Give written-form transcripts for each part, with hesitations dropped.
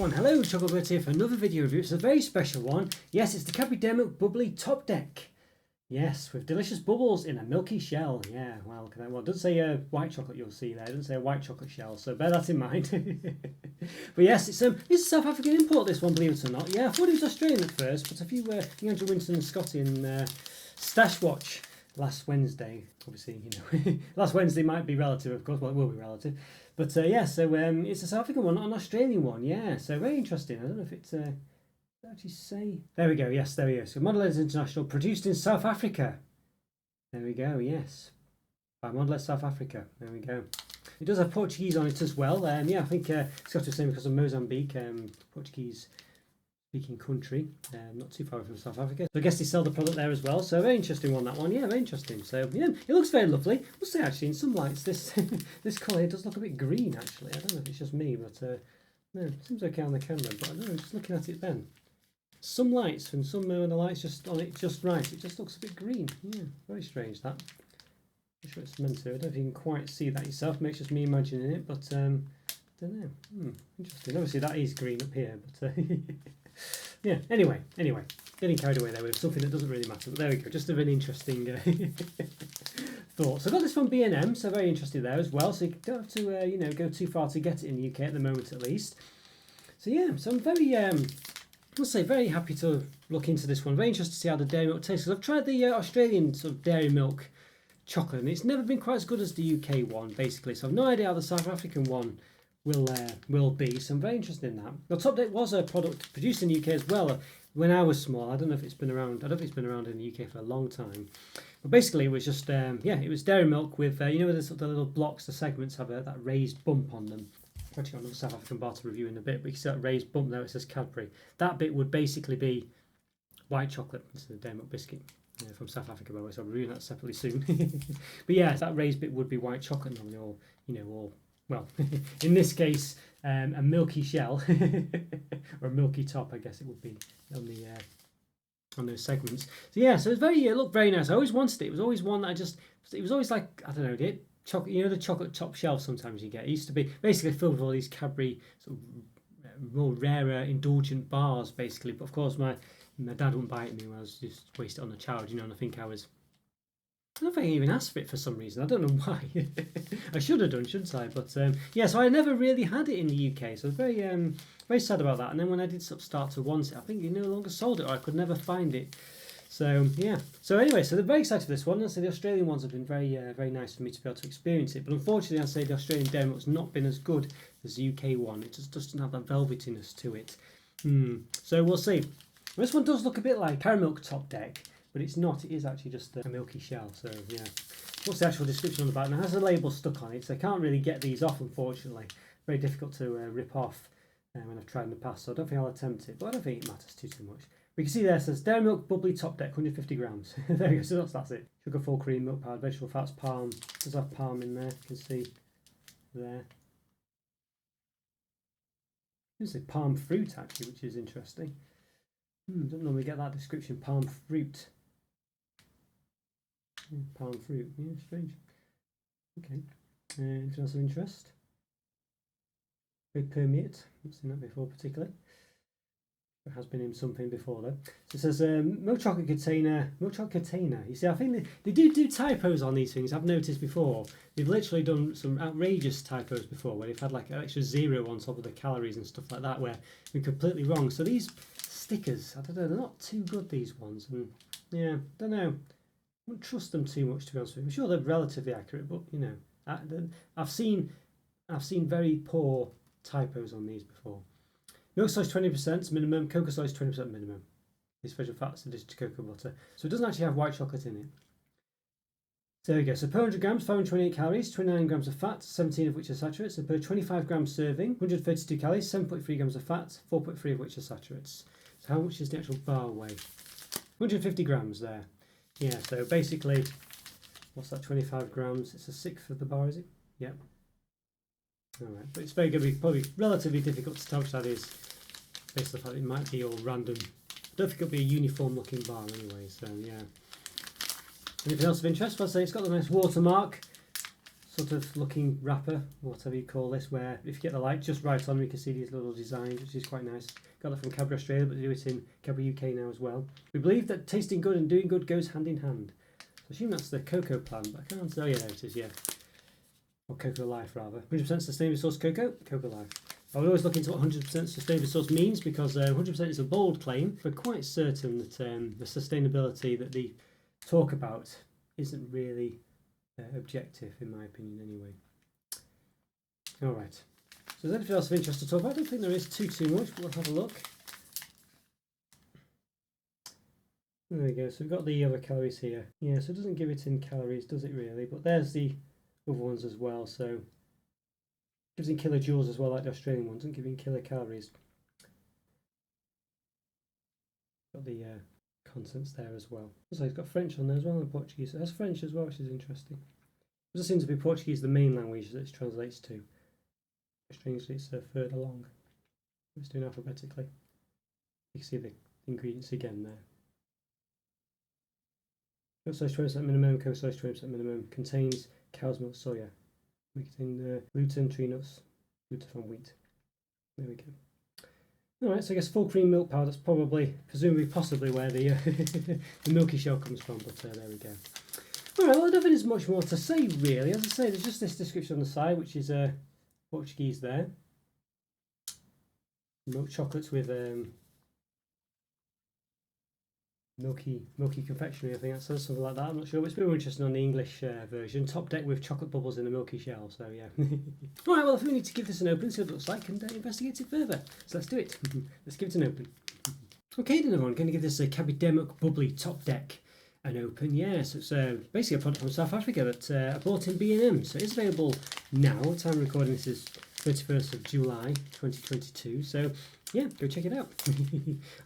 everyone, hello, Chocolo here for another video review. It's a very special one. Yes, it's the Cadbury Dairy Milk Bubbly Top Deck. Yes, with delicious bubbles in a milky shell. Yeah, well, it doesn't say white chocolate, you'll see there. It doesn't say a white chocolate shell, so bear that in mind. But yes, it's a South African import, this one, believe it or not. Yeah, I thought it was Australian at first, but if you Andrew Winston and Scotty in Stash Watch last Wednesday, obviously, last Wednesday might be relative, of course, well, it will be relative. But yeah, so it's a South African one, not an Australian one, yeah, so very interesting. I don't know if it's, actually say, there we go, yes, there we go. So Mondelez International, produced in South Africa. There we go, yes, by Mondelez South Africa, there we go. It does have Portuguese on it as well, yeah, I think it's got to the same because of Mozambique, Portuguese speaking country, not too far from South Africa. So I guess they sell the product there as well. So very interesting one, that one. Yeah, very interesting. So yeah, it looks very lovely. I'll say actually in some lights this this colour here does look a bit green actually. I don't know if it's just me, but no, it seems okay on the camera. But I don't know, just looking at it then. Some lights and some when the lights just on it just right, it just looks a bit green. Yeah, very strange that. I'm sure it's meant to. I don't know if you can quite see that yourself. Maybe it's just me imagining it, but I don't know. Interesting. Obviously that is green up here, but. Yeah, anyway, getting carried away there with something that doesn't really matter, but there we go, just a very interesting thought. So I got this from B&M, so very interested there as well, so you don't have to, go too far to get it in the UK at the moment at least. So yeah, so I'm very, I must say, very happy to look into this one, very interested to see how the dairy milk tastes, because I've tried the Australian sort of dairy milk chocolate, and it's never been quite as good as the UK one, basically, so I've no idea how the South African one will be, so I'm very interested in that. The Top Deck was a product produced in the UK as well when I was small. I don't know if it's been around. I don't think it's been around in the UK for a long time. But basically, it was just it was dairy milk with the little blocks, the segments have that raised bump on them. I've actually got another South African bar to review in a bit, but you see that raised bump there. It says Cadbury. That bit would basically be white chocolate. This is the dairy milk biscuit. From South Africa, by the way, so I'll review that separately soon. But yeah, that raised bit would be white chocolate normally, or well, in this case, a milky shell or a milky top, I guess it would be on the on those segments. So yeah, so it looked very nice. I always wanted it. It was always one that it was always like, I don't know, chocolate, the chocolate top shelf sometimes you get. It used to be basically filled with all these Cadbury sort of more rarer, indulgent bars, basically. But of course, my dad wouldn't buy it me when I was just wasted on the child, and I think I don't think I even asked for it for some reason. I don't know why. I should have done, shouldn't I? But yeah, so I never really had it in the UK. So I was very sad about that. And then when I did start to want it, I think they no longer sold it, or I could never find it. So yeah. So anyway, so they're very excited for this one. And so the Australian ones have been very nice for me to be able to experience it. But unfortunately, I'd say the Australian dairy milk's not been as good as the UK one. It just doesn't have that velvetiness to it. So we'll see. This one does look a bit like Caramilk Top Deck. But it's not, it is actually just a milky shell, so yeah. What's the actual description on the back? Now it has a label stuck on it, so I can't really get these off, unfortunately. Very difficult to rip off when I've tried in the past, so I don't think I'll attempt it, but I don't think it matters too much. We can see there it says Dairy Milk Bubbly Top Deck, 150 grams. There we go, so that's it. Sugar, full cream, milk powder, vegetable fats, palm. It does have palm in there, you can see there. This is palm fruit actually, which is interesting. Don't normally get that description, palm fruit. Palm fruit, yeah, strange. Okay, anything else of interest? Very permeate, I've seen that before particularly. It has been in something before though. So it says milk chocolate container. You see, I think they do typos on these things, I've noticed before. They've literally done some outrageous typos before where they've had like an extra 0 on top of the calories and stuff like that where they're completely wrong. So these stickers, I don't know, they're not too good, these ones. And yeah, don't know. I wouldn't trust them too much, to be honest with you. I'm sure they're relatively accurate, but I've seen very poor typos on these before. Milk size 20% minimum, cocoa size 20% minimum. These vegetable fats addition to cocoa butter. So it doesn't actually have white chocolate in it. So there we go. So per 100 grams, 528 calories, 29 grams of fat, 17 of which are saturates. So per 25 grams serving, 132 calories, 7.3 grams of fat, 4.3 of which are saturates. So how much does the actual bar weigh? 150 grams there. Yeah, so basically, what's that, 25 grams? It's a sixth of the bar, is it? Yeah. Alright, but it's very going to be probably relatively difficult to tell which that is, based on the fact that it might be all random. I don't think it'll be a uniform looking bar anyway, so yeah. Anything else of interest? Well, I'll say it's got the nice watermark. sort of looking wrapper, whatever you call this, where if you get the light just right on, you can see these little designs, which is quite nice. Got that from Cadbury Australia, but they do it in Cadbury UK now as well. We believe that tasting good and doing good goes hand in hand. So I assume that's the cocoa plan, but I can't tell you. There it is, yeah. Or Cocoa Life, rather. 100% sustainably sourced cocoa, Cocoa Life. I would always look into what 100% sustainably sourced means, because 100% is a bold claim. We're quite certain that the sustainability that they talk about isn't really objective, in my opinion, anyway. Alright. So there's anything else of interest to talk about? I don't think there is too much, but we'll have a look. There we go. So we've got the other calories here. Yeah, so it doesn't give it in calories, does it really? But there's the other ones as well. So it gives in kilojoules as well, like the Australian ones. Doesn't give in kilocalories. Got the contents there as well. Also, it's got French on there as well, and Portuguese. It has French as well, which is interesting. It does seem to be Portuguese the main language that it translates to. Strangely, it's further along. It's doing alphabetically. You can see the ingredients again there. Goat size 20% minimum, cocoa size 20% minimum. Contains cow's milk, soya. We contain gluten, tree nuts, gluten from wheat. There we go. Alright, so I guess full cream milk powder, that's probably, presumably, possibly where the, the milky shell comes from, but there we go. Alright, well, I don't think there's much more to say, really. As I say, there's just this description on the side, which is Portuguese there. Milk chocolates with milky confectionery, I think that says something like that. I'm not sure, but it's a bit more interesting on the English version. Top deck with chocolate bubbles in a milky shell, so yeah. Alright, well, I think we need to give this an open, see what it looks like, and investigate it further. So let's do it. Let's give it an open. Okay then everyone, going to give this a Cadbury Bubbly Top Deck an open. Yeah, so it's basically a product from South Africa that I bought in B&M. So it's available now. The time of recording this is 31st of July 2022. So yeah, go check it out.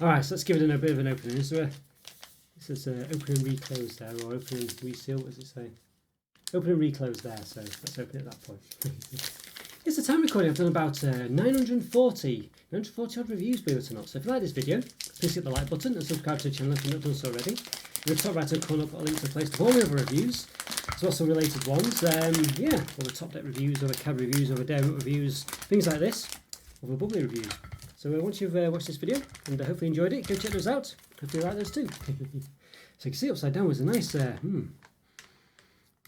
Alright, so let's give it a bit of an opening. This is open and reclose there, or open and reseal, what does it say? Open and reclose there, so let's open it at that point. It's the time recording. I've done about 940 odd reviews, believe it or not. So if you like this video, please hit the like button and subscribe to the channel if you've not done so already. In the top right hand corner, I've got a link to a place to all the other reviews, as well as some related ones. Yeah, all the top deck reviews, all the cab reviews, all the dairy milk reviews, things like this, all the bubbly reviews. So once you've watched this video and hopefully enjoyed it, go check those out. Hopefully you like those too. So you can see upside down was a nice, there's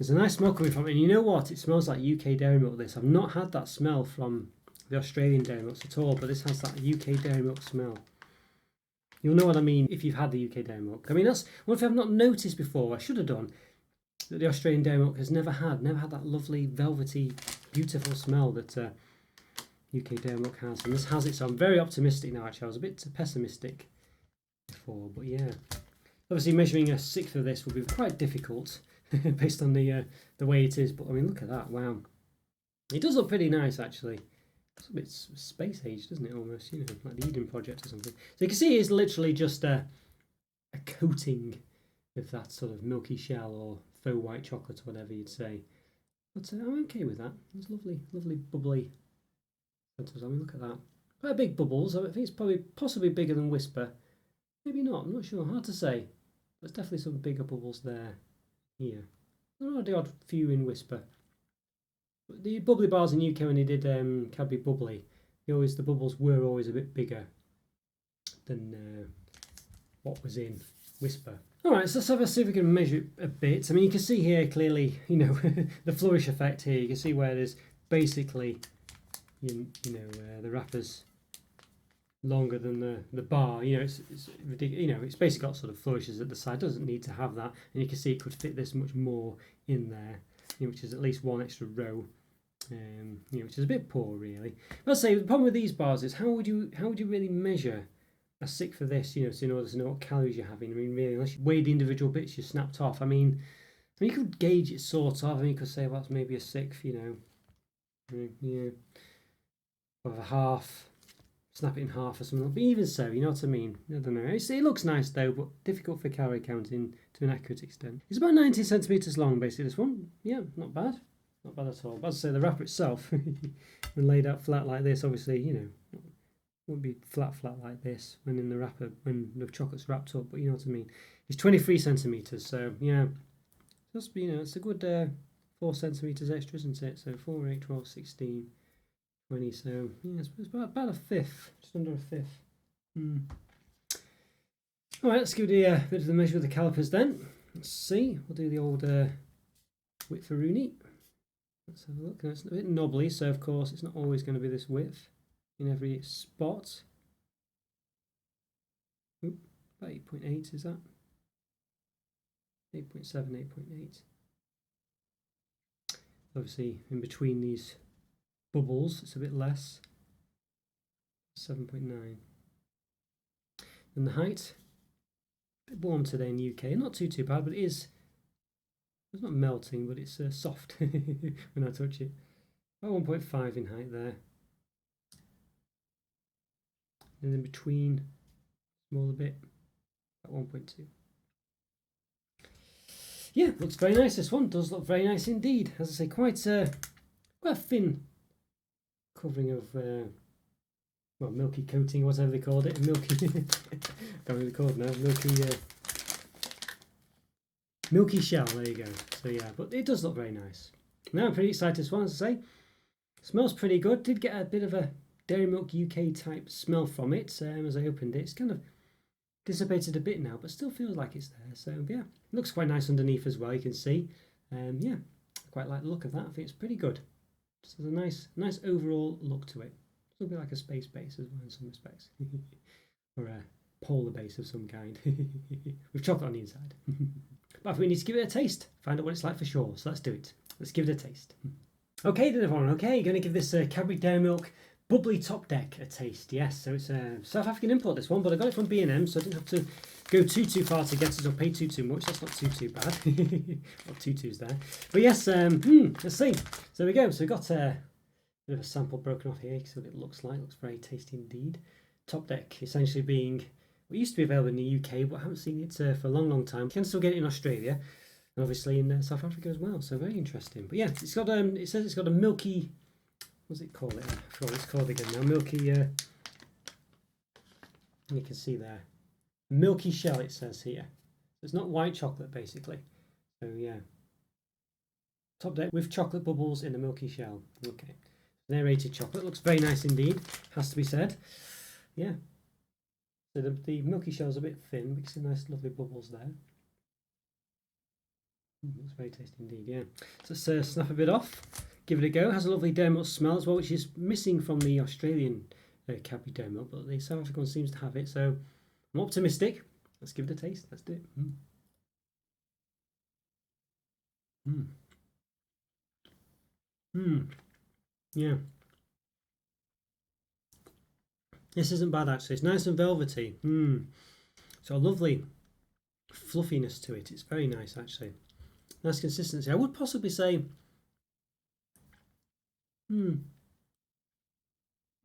a nice smell coming from it. And you know what? It smells like UK dairy milk, this. I've not had that smell from the Australian dairy milks at all, but this has that UK dairy milk smell. You'll know what I mean if you've had the UK dairy milk. I mean, that's one thing I've not noticed before. I should have done, that the Australian dairy milk has never had that lovely, velvety, beautiful smell that UK dairy milk has. And this has it, so I'm very optimistic now, actually. I was a bit pessimistic before, but yeah. Obviously, measuring a sixth of this will be quite difficult based on the way it is. But I mean, look at that! Wow, it does look pretty nice, actually. It's a bit space age, doesn't it? Almost, you know, like the Eden Project or something. So you can see it's literally just a coating of that sort of milky shell or faux white chocolate, or whatever you'd say. But I'm okay with that. It's lovely, lovely bubbly. I mean, look at that. Quite big bubbles. I think it's possibly bigger than Whisper. Maybe not. I'm not sure. Hard to say. There's definitely some bigger bubbles there. Here. There are the odd few in Whisper. But the bubbly bars in UK when they did Cadbury Bubbly, the bubbles were always a bit bigger than what was in Whisper. Alright, so let's see if we can measure it a bit. I mean, you can see here clearly, you know, the flourish effect here. You can see where there's basically, you know, the wrapper's longer than the bar. You know, it's ridiculous. You know, it's basically got sort of flourishes at the side. It doesn't need to have that, and you can see it could fit this much more in there, you know, which is at least one extra row. You know, which is a bit poor, really. But I'd say the problem with these bars is how would you really measure a sixth for this? You know, so in order to know what calories you're having. I mean, really, unless you weigh the individual bits you snapped off. I mean, you could gauge it sort of. I mean, you could say, well, it's maybe a sixth. You know, yeah, of a half. Snap it in half or something. But even so, you know what I mean? I don't know. It looks nice though, but difficult for calorie counting to an accurate extent. It's about 19 centimetres long, basically, this one. Yeah, not bad. Not bad at all. But as I say, the wrapper itself, when laid out flat like this, obviously, you know, wouldn't be flat like this when in the wrapper, when the chocolate's wrapped up, but you know what I mean. It's 23 centimetres, so yeah. Just, you know, it's a good 4 centimetres extra, isn't it? So 4, 8, 12, 16, 20. So yeah, it's about a fifth, just under a fifth. All right, let's give it a bit of the measure of the calipers then. Let's see. We'll do the old width for Rooney. Let's have a look. It's a bit knobbly, so of course it's not always going to be this width in every spot. Oop, about 8.8 is that? 8.7, 8.8. Obviously, in between these bubbles, it's a bit less. 7.9. And the height, a bit warm today in the UK. Not too bad, but it is. It's not melting, but it's soft when I touch it. About 1.5 in height there. And in between, smaller bit, about 1.2. Yeah, looks very nice. This one does look very nice indeed. As I say, quite a thin covering of well, milky coating, whatever they called it. Milky, can't really call it now. Milky shell. There you go. So yeah, but it does look very nice. Now I'm pretty excited. This one, as I say, smells pretty good. Did get a bit of a Dairy Milk UK type smell from it as I opened it. It's kind of dissipated a bit now, but still feels like it's there. So yeah, looks quite nice underneath as well. You can see. Yeah, I quite like the look of that. I think it's pretty good. Just has a nice overall look to it. It's a bit like a space base as well in some respects, or a polar base of some kind with chocolate on the inside. But I think we need to give it a taste, find out what it's like for sure. So let's do it. Let's give it a taste. Okay then everyone, okay, going to give this Cadbury Dairy Milk Bubbly Top Deck a taste. Yes, so it's a South African import, this one, but I got it from B&M, so I didn't have to go too far to get it or pay too much. That's not too bad. Got 2 2s there. But yes, let's see. So there we go. So we've got a bit of a sample broken off here. See what it looks like. Looks very tasty indeed. Top Deck essentially being what used to be available in the UK, but I haven't seen it for a long time. You can still get it in Australia, and obviously in South Africa as well. So very interesting. But yeah, it's got it says it's got a milky. What's it called? I forgot what it's called again now. Milky. You can see there, milky shell. It says here. It's not white chocolate basically. So yeah. Top Deck with chocolate bubbles in a milky shell. Okay. Aerated chocolate. Looks very nice indeed. Has to be said. Yeah. So the milky shell is a bit thin, but you can see nice lovely bubbles there. Looks very tasty indeed, yeah. So let's snap a bit off, give it a go. Has a lovely dairy milk smell as well, which is missing from the Australian Cadbury dairy milk, but the South African one seems to have it, so I'm optimistic. Let's give it a taste. Let's do it. Yeah. This isn't bad actually. It's nice and velvety. So a lovely fluffiness to it. It's very nice actually. Nice consistency. I would possibly say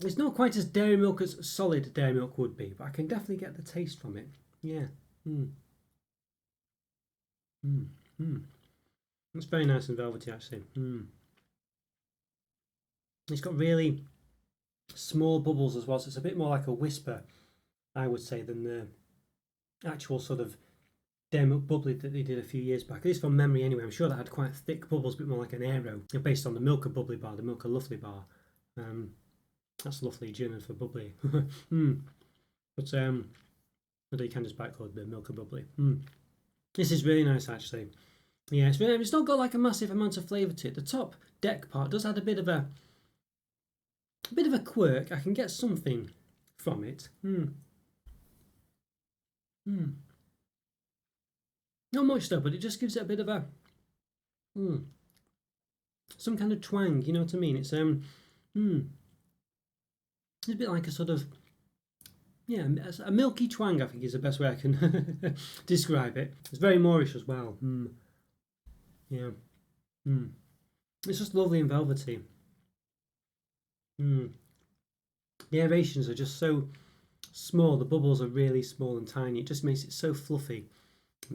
it's not quite as dairy milk as solid dairy milk would be, but I can definitely get the taste from it. Yeah. It's very nice and velvety actually. It's got really small bubbles as well, so it's a bit more like a whisper, I would say, than the actual sort of dairy milk bubbly that they did a few years back. At least from memory anyway. I'm sure that had quite thick bubbles, a bit more like an aero, based on the Milka Bubbly bar, the Milka Lovely bar. That's lovely German for bubbly. But you can just buy it called the Milka Bubbly. This is really nice actually. Yeah, it's not got like a massive amount of flavour to it. The top deck part does add a bit of a quirk. I can get something from it. Not much though, but it just gives it a bit of a some kind of twang. You know what I mean? It's it's a bit like a sort of a milky twang. I think is the best way I can describe it. It's very Moorish as well. Yeah. It's just lovely and velvety. The aerations are just so small. The bubbles are really small and tiny. It just makes it so fluffy.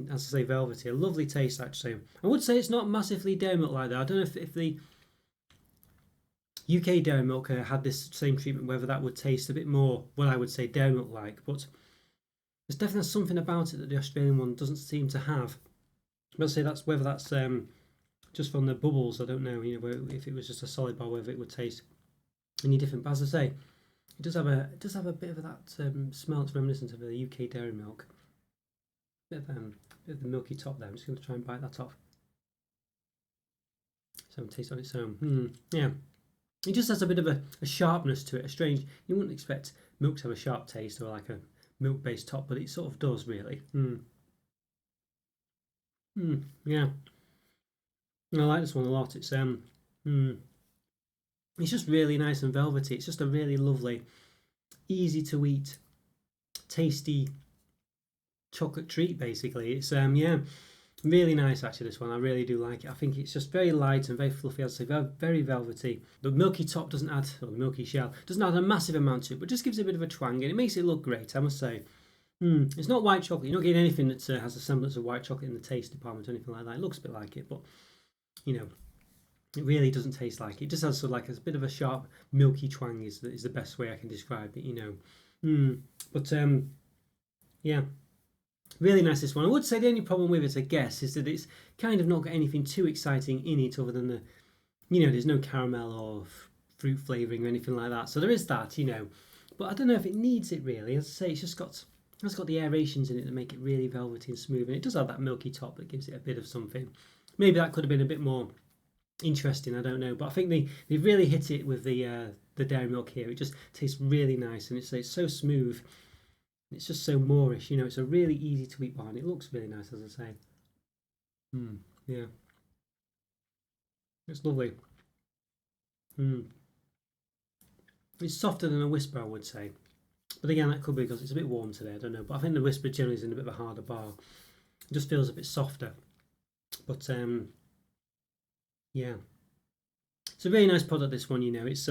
As I say, velvety. A lovely taste actually. I would say it's not massively dairy milk like that. I don't know if the UK dairy milk had this same treatment, whether that would taste a bit more what I would say dairy milk like, but there's definitely something about it that the Australian one doesn't seem to have. I'll say that's whether that's just from the bubbles. I don't know, you know, if it was just a solid bar, whether it would taste any different. But as I say, it does have a bit of that smell. It's reminiscent of the UK dairy milk. Bit of the milky top there. I'm just going to try and bite that off. So taste on its own. Yeah. It just has a bit of a sharpness to it, a strange. You wouldn't expect milk to have a sharp taste or like a milk-based top, but it sort of does really. Yeah. I like this one a lot. It's just really nice and velvety. It's just a really lovely, easy to eat, tasty chocolate treat. Basically, it's yeah. Really nice actually, this one. I really do like it. I think it's just very light and very fluffy, as I say, very velvety. The milky top doesn't add, or the milky shell, doesn't add a massive amount to it, but just gives it a bit of a twang and it makes it look great, I must say. It's not white chocolate. You're not getting anything that has a semblance of white chocolate in the taste department or anything like that. It looks a bit like it, but, you know, it really doesn't taste like it. It just has sort of like a bit of a sharp, milky twang is the best way I can describe it, you know. But, yeah. Really nice, this one. I would say the only problem with it, I guess, is that it's kind of not got anything too exciting in it other than the, you know, there's no caramel or fruit flavouring or anything like that. So there is that, you know. But I don't know if it needs it really. As I say, it's got the aerations in it that make it really velvety and smooth. And it does have that milky top that gives it a bit of something. Maybe that could have been a bit more interesting, I don't know. But I think they've really hit it with the dairy milk here. It just tastes really nice and it's so smooth. It's just so moorish, you know. It's a really easy to eat bar, and it looks really nice, as I say. Yeah, it's lovely. It's softer than a Whisper, I would say, but again, that could be because it's a bit warm today. I don't know, but I think the Whisper generally is in a bit of a harder bar. It just feels a bit softer, but yeah, it's a really nice product. This one, you know, it's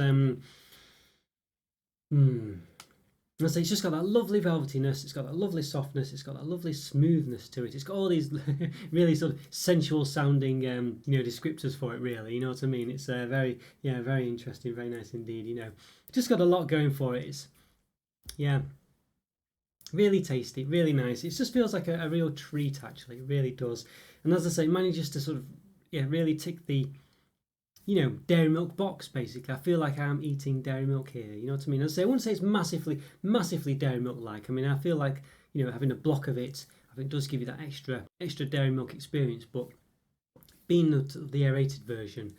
And so it's just got that lovely velvetiness, it's got that lovely softness, it's got that lovely smoothness to it. It's got all these really sort of sensual sounding, you know, descriptors for it, really. You know what I mean? It's very interesting, very nice indeed. You know, just got a lot going for it. It's, yeah, really tasty, really nice. It just feels like a real treat, actually. It really does. And as I say, manages to sort of, yeah, really tick the, you know, dairy milk box, basically. I feel like I'm eating dairy milk here, you know what I mean? I wouldn't say it's massively dairy milk like. I mean, I feel like, you know, having a block of it, I think does give you that extra dairy milk experience, but being the aerated version,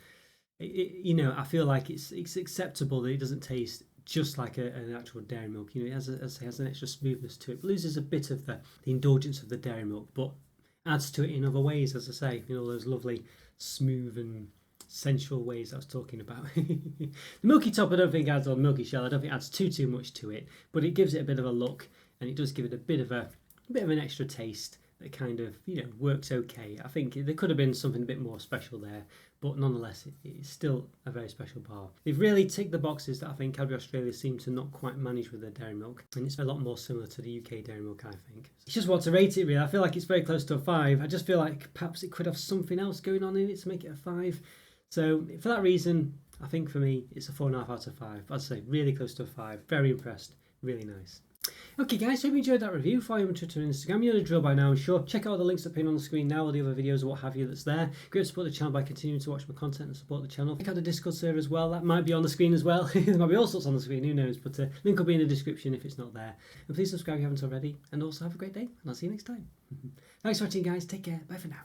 you know, I feel like it's acceptable that it doesn't taste just like an actual dairy milk. You know, it has an extra smoothness to it. It loses a bit of the indulgence of the dairy milk, but adds to it in other ways, as I say, you know, those lovely smooth and sensual ways I was talking about. The milky top I don't think adds, or milky shell I don't think adds too much to it, but it gives it a bit of a look, and it does give it a bit of an extra taste that kind of, you know, works okay. I think there could have been something a bit more special there, but nonetheless it's still a very special bar. They've really ticked the boxes that I think Cadbury Australia seem to not quite manage with their dairy milk, and it's a lot more similar to the UK dairy milk, I think. It's just what to rate it really. I feel like it's very close to a 5. I just feel like perhaps it could have something else going on in it to make it a 5. So for that reason, I think for me, it's a 4.5 out of 5. I'd say really close to a 5. Very impressed. Really nice. Okay guys, hope you enjoyed that review. Follow me on Twitter and Instagram. You know the drill by now, I'm sure. Check out the links that are pinned on the screen now, or the other videos or what have you that's there. Great to support the channel by continuing to watch my content and support the channel. Check out the Discord server as well. That might be on the screen as well. There might be all sorts on the screen, who knows. But link will be in the description if it's not there. And please subscribe if you haven't already. And also have a great day. And I'll see you next time. Thanks for watching guys. Take care. Bye for now.